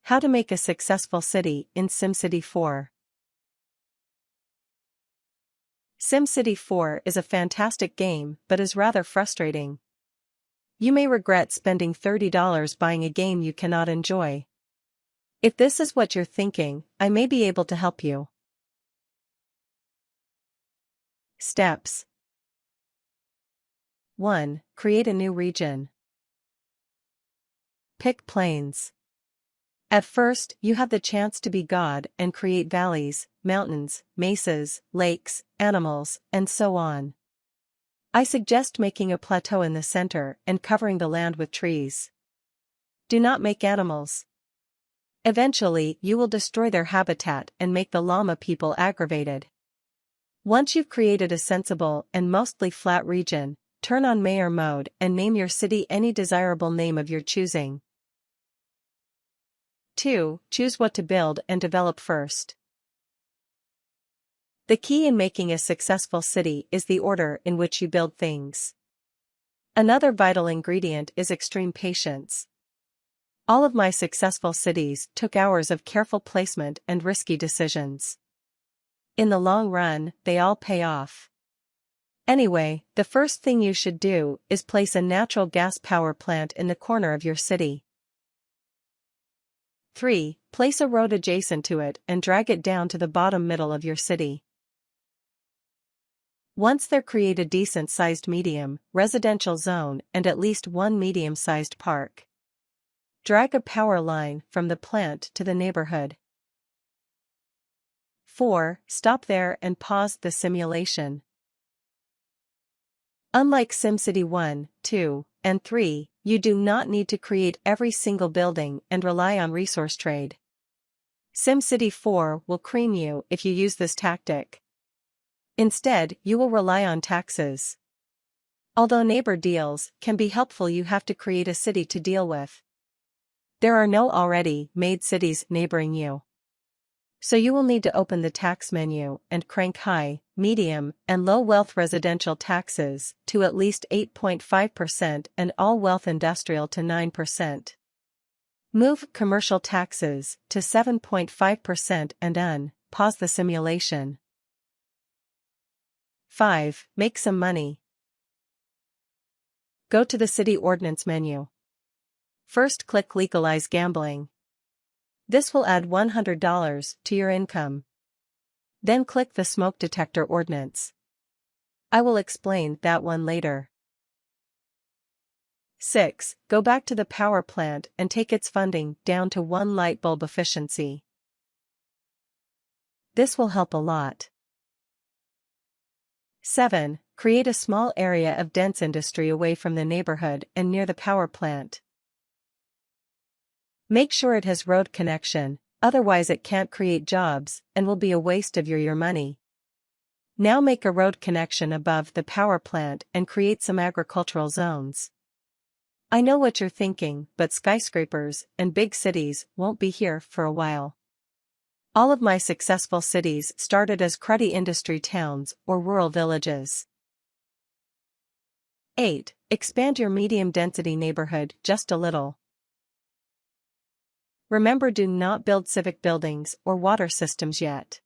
How to make a successful city in SimCity 4. SimCity 4 is a fantastic game but is rather frustrating. You may regret spending $30 buying a game you cannot enjoy. If this is what you're thinking, I may be able to help you. Steps 1. Create a new region. Pick plains. At first, you have the chance to be God and create valleys, mountains, mesas, lakes, animals, and so on. I suggest making a plateau in the center and covering the land with trees. Do not make animals. Eventually, you will destroy their habitat and make the llama people aggravated. Once you've created a sensible and mostly flat region, turn on mayor mode and name your city any desirable name of your choosing. 2. Choose what to build and develop first. The key in making a successful city is the order in which you build things. Another vital ingredient is extreme patience. All of my successful cities took hours of careful placement and risky decisions. In the long run, they all pay off. Anyway, the first thing you should do is place a natural gas power plant in the corner of your city. 3. Place a road adjacent to it and drag it down to the bottom middle of your city. Once there, create a decent-sized medium, residential zone and at least one medium-sized park. Drag a power line from the plant to the neighborhood. 4. Stop there and pause the simulation. Unlike SimCity 1, 2, and 3, you do not need to create every single building and rely on resource trade. SimCity 4 will cream you if you use this tactic. Instead, you will rely on taxes. Although neighbor deals can be helpful, you have to create a city to deal with. There are no already made cities neighboring you. So you will need to open the tax menu and crank high, medium, and low wealth residential taxes to at least 8.5% and all wealth industrial to 9%. Move commercial taxes to 7.5% and pause the simulation. 5. Make some money. Go to the City Ordinance menu. First, click Legalize Gambling. This will add $100 to your income. Then click the Smoke Detector Ordinance. I will explain that one later. 6. Go back to the power plant and take its funding down to 1 light bulb efficiency. This will help a lot. 7. Create a small area of dense industry away from the neighborhood and near the power plant. Make sure it has road connection, otherwise it can't create jobs and will be a waste of your money. Now make a road connection above the power plant and create some agricultural zones. I know what you're thinking, but skyscrapers and big cities won't be here for a while. All of my successful cities started as cruddy industry towns or rural villages. 8. Expand your medium-density neighborhood just a little. Remember, do not build civic buildings or water systems yet.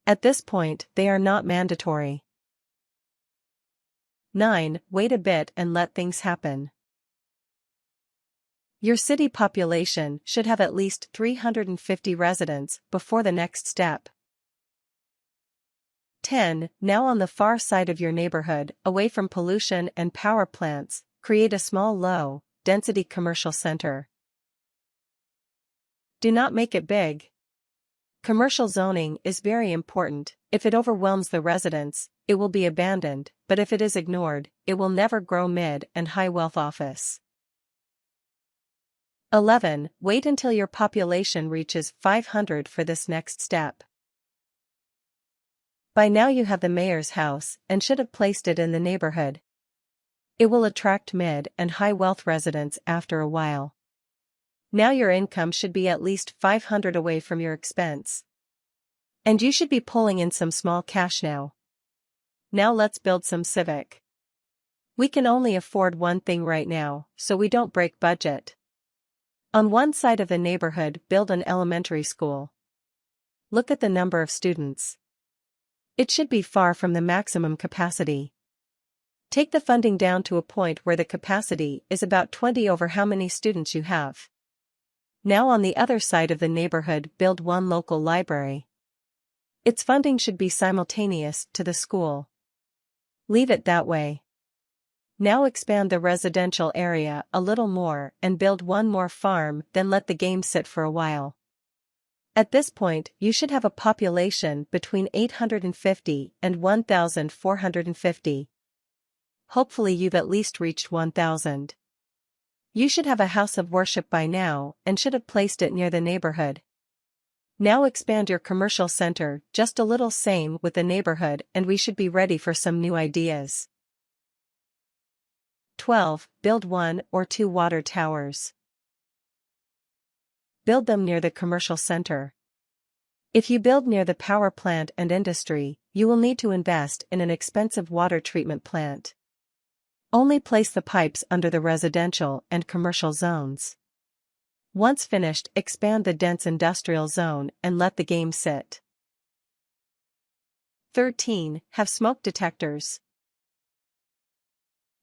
At this point, they are not mandatory. 9. Wait a bit and let things happen. Your city population should have at least 350 residents before the next step. 10. Now on the far side of your neighborhood, away from pollution and power plants, create a small low-density commercial center. Do not make it big. Commercial zoning is very important. If it overwhelms the residents, it will be abandoned, but if it is ignored, it will never grow mid and high wealth office. 11. Wait until your population reaches 500 for this next step. By now you have the mayor's house and should have placed it in the neighborhood. It will attract mid and high wealth residents after a while. Now your income should be at least 500 away from your expense. And you should be pulling in some small cash now. Now let's build some civic. We can only afford one thing right now, so we don't break budget. On one side of the neighborhood, build an elementary school. Look at the number of students. It should be far from the maximum capacity. Take the funding down to a point where the capacity is about 20 over how many students you have. Now on the other side of the neighborhood, build one local library. Its funding should be simultaneous to the school. Leave it that way. Now expand the residential area a little more and build one more farm, then let the game sit for a while. At this point, you should have a population between 850 and 1,450. Hopefully you've at least reached 1,000. You should have a house of worship by now and should have placed it near the neighborhood. Now expand your commercial center just a little, same with the neighborhood, and we should be ready for some new ideas. 12. Build 1 or 2 water towers. Build them near the commercial center. If you build near the power plant and industry, you will need to invest in an expensive water treatment plant. Only place the pipes under the residential and commercial zones. Once finished, expand the dense industrial zone and let the game sit. 13. Have smoke detectors.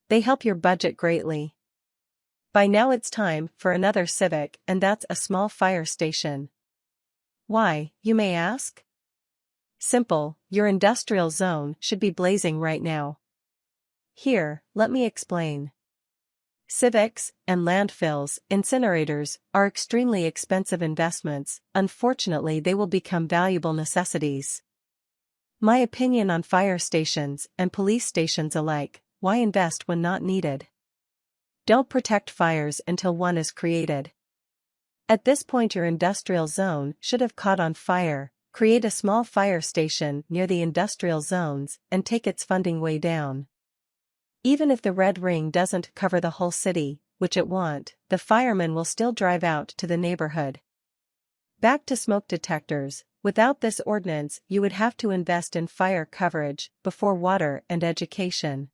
They help your budget greatly. By now it's time for another civic, and that's a small fire station. Why, you may ask? Simple, your industrial zone should be blazing right now. Here, let me explain. Civics and landfills, incinerators, are extremely expensive investments. Unfortunately, they will become valuable necessities. My opinion on fire stations and police stations alike: why invest when not needed? Don't protect fires until one is created. At this point, your industrial zone should have caught on fire. Create a small fire station near the industrial zones and take its funding way down. Even if the red ring doesn't cover the whole city, which it won't, the firemen will still drive out to the neighborhood. Back to smoke detectors. Without this ordinance, you would have to invest in fire coverage before water and education.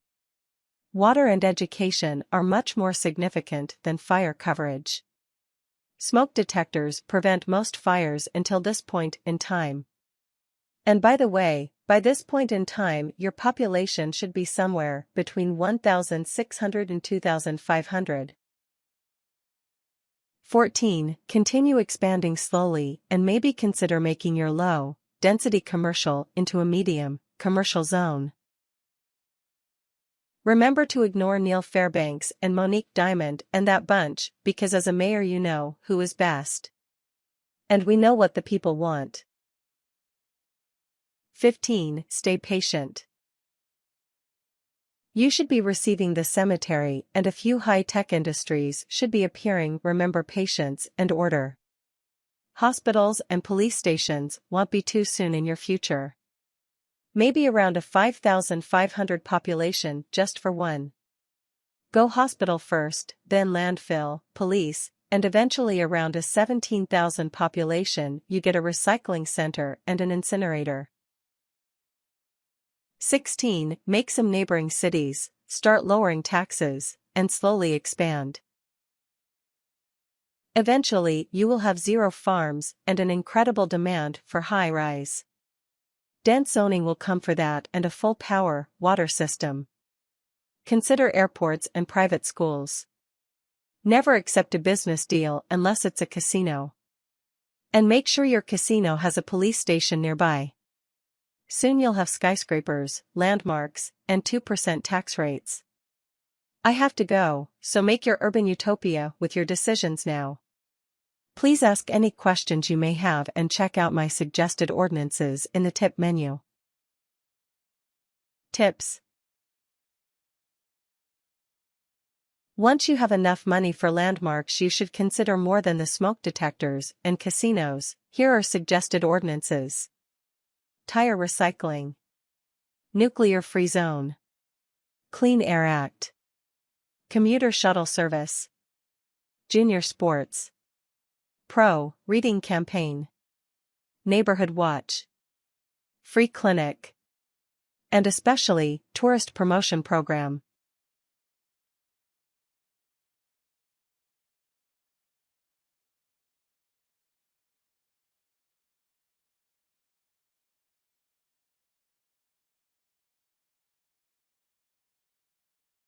Water and education are much more significant than fire coverage. Smoke detectors prevent most fires until this point in time. And by the way, by this point in time, your population should be somewhere between 1,600 and 2,500. 14. Continue expanding slowly and maybe consider making your low-density commercial into a medium-commercial zone. Remember to ignore Neil Fairbanks and Monique Diamond and that bunch, because as a mayor you know who is best. And we know what the people want. 15. Stay patient. You should be receiving the cemetery, and a few high-tech industries should be appearing. Remember patience and order. Hospitals and police stations won't be too soon in your future. Maybe around a 5,500 population just for one. Go hospital first, then landfill, police, and eventually around a 17,000 population you get a recycling center and an incinerator. 16. Make some neighboring cities, start lowering taxes, and slowly expand. Eventually, you will have 0 farms and an incredible demand for high-rise. Dense zoning will come for that, and a full power water system. Consider airports and private schools. Never accept a business deal unless it's a casino. And make sure your casino has a police station nearby. Soon you'll have skyscrapers, landmarks, and 2% tax rates. I have to go, so make your urban utopia with your decisions now. Please ask any questions you may have and check out my suggested ordinances in the tip menu. Tips. Once you have enough money for landmarks, you should consider more than the smoke detectors and casinos. Here are suggested ordinances. Tire recycling. Nuclear-free zone. Clean Air Act. Commuter shuttle service. Junior sports. Pro reading campaign. Neighborhood watch. Free clinic. And especially, tourist promotion program.